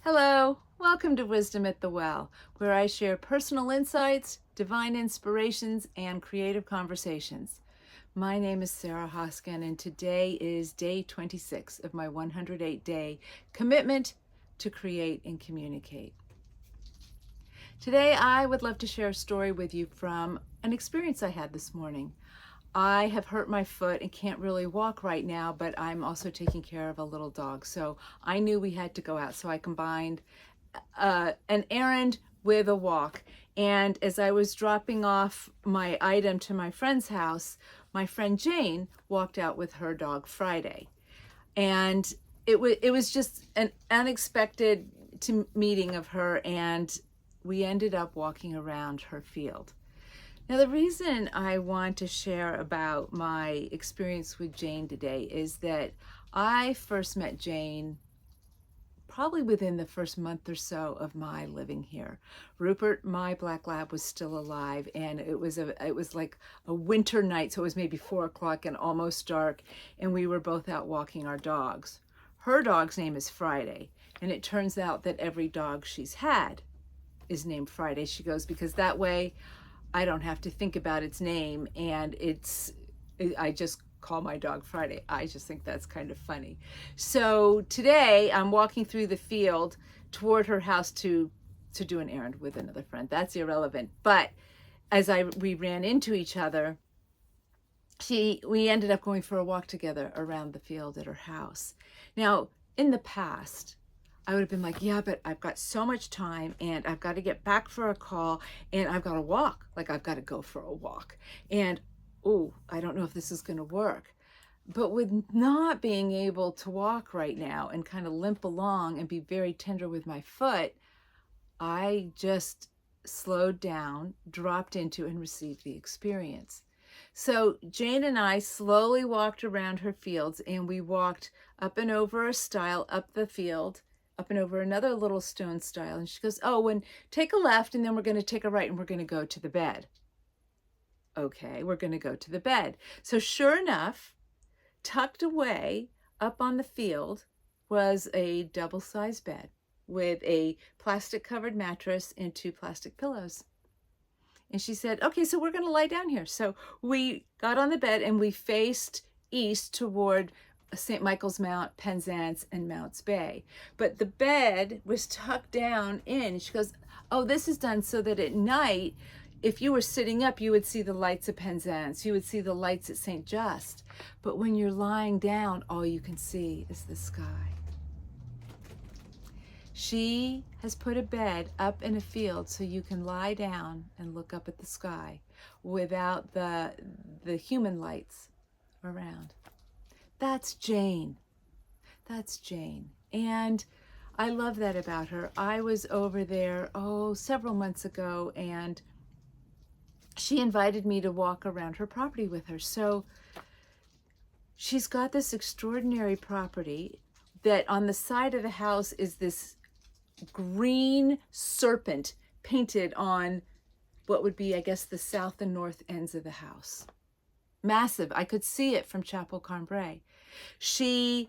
Hello, welcome to Wisdom at the Well, where I share personal insights, divine inspirations, and creative conversations. My name is Sarah Hoskin, and today is day 26 of my 108-day commitment to create and communicate. Today, I would love to share a story with you from an experience I had this morning. I have hurt my foot and can't really walk right now, but I'm also taking care of a little dog. So I knew we had to go out. So I combined an errand with a walk. And as I was dropping off my item to my friend's house, my friend Jane walked out with her dog Friday. And it was just an unexpected meeting of her, and we ended up walking around her field. Now, the reason I want to share about my experience with Jane today is that I first met Jane probably within the first month or so of my living here. Rupert, my black lab, was still alive, and it was like a winter night, so it was maybe 4 o'clock and almost dark, and we were both out walking our dogs. Her dog's name is Friday, and it turns out that every dog she's had is named Friday. She goes, because that way I don't have to think about its name, and I just call my dog Friday. I just think that's kind of funny. So today I'm walking through the field toward her house to do an errand with another friend. That's irrelevant. But as we ran into each other, we ended up going for a walk together around the field at her house. Now, in the past, I would have been like, yeah, but I've got so much time and I've got to get back for a call and I've got to walk. Like, I've got to go for a walk. And, oh, I don't know if this is going to work. But with not being able to walk right now and kind of limp along and be very tender with my foot, I just slowed down, dropped into, and received the experience. So Jane and I slowly walked around her fields, and we walked up and over a stile up the field, up and over another little stone stile. And she goes, oh, and take a left, and then we're going to take a right, and we're going to go to the bed. Okay, we're going to go to the bed. So sure enough, tucked away up on the field was a double-sized bed with a plastic-covered mattress and 2 plastic pillows. And she said, okay, so we're going to lie down here. So we got on the bed and we faced east toward St. Michael's Mount, Penzance, and Mounts Bay. But the bed was tucked down in. She goes, oh, this is done so that at night, if you were sitting up, you would see the lights of Penzance. You would see the lights at St. Just. But when you're lying down, all you can see is the sky. She has put a bed up in a field so you can lie down and look up at the sky without the human lights around. That's Jane. That's Jane. And I love that about her. I was over there, several months ago, and she invited me to walk around her property with her. So she's got this extraordinary property that on the side of the house is this green serpent painted on what would be, I guess, the south and north ends of the house. Massive. I could see it from Chapel Cambrai. She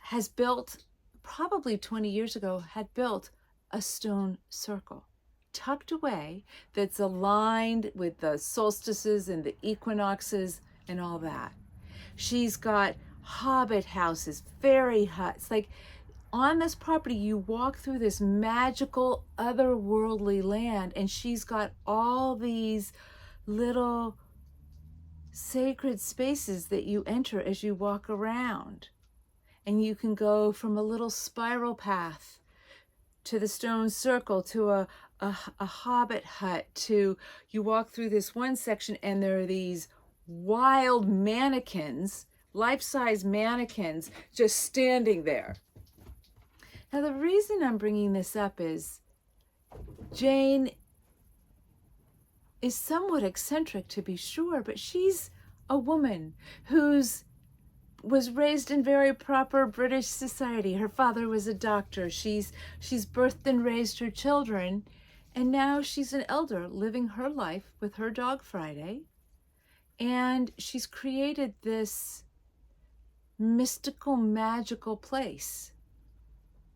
has built, probably 20 years ago, had built a stone circle tucked away that's aligned with the solstices and the equinoxes and all that. She's got hobbit houses, fairy huts. Like, on this property, you walk through this magical, otherworldly land, and she's got all these little sacred spaces that you enter as you walk around. And you can go from a little spiral path to the stone circle, to a hobbit hut, to you walk through this one section, and there are these wild mannequins, life-size mannequins, just standing there. Now, the reason I'm bringing this up is Jane is somewhat eccentric, to be sure, but she's a woman was raised in very proper British society. Her father was a doctor. She's birthed and raised her children, and now she's an elder living her life with her dog Friday, and she's created this mystical, magical place.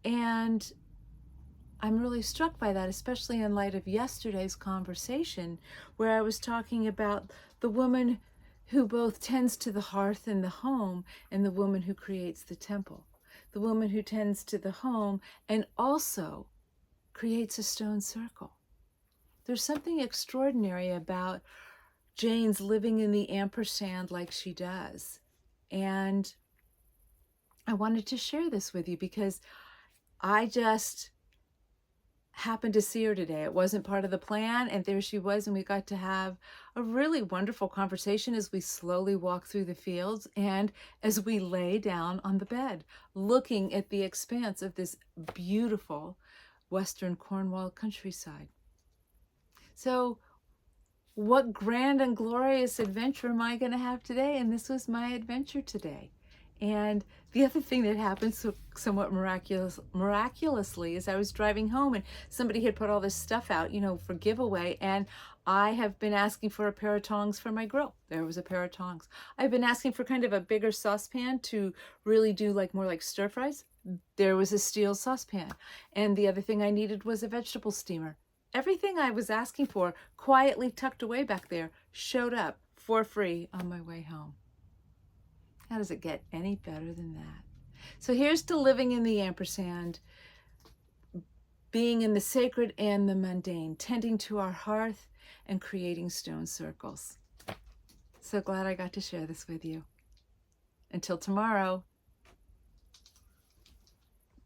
And I'm really struck by that, especially in light of yesterday's conversation where I was talking about the woman who both tends to the hearth in the home and the woman who creates the temple. The woman who tends to the home and also creates a stone circle. There's something extraordinary about Jane's living in the ampersand like she does. And I wanted to share this with you because I just happened to see her today. It wasn't part of the plan, and there she was, and we got to have a really wonderful conversation as we slowly walked through the fields and as we lay down on the bed, looking at the expanse of this beautiful Western Cornwall countryside. So what grand and glorious adventure am I going to have today? And this was my adventure today. And the other thing that happened somewhat miraculously is I was driving home and somebody had put all this stuff out, for giveaway. And I have been asking for a pair of tongs for my grill. There was a pair of tongs. I've been asking for kind of a bigger saucepan to really do more like stir fries. There was a steel saucepan. And the other thing I needed was a vegetable steamer. Everything I was asking for, quietly tucked away back there, showed up for free on my way home. How does it get any better than that? So here's to living in the ampersand, being in the sacred and the mundane, tending to our hearth and creating stone circles. So glad I got to share this with you. Until tomorrow.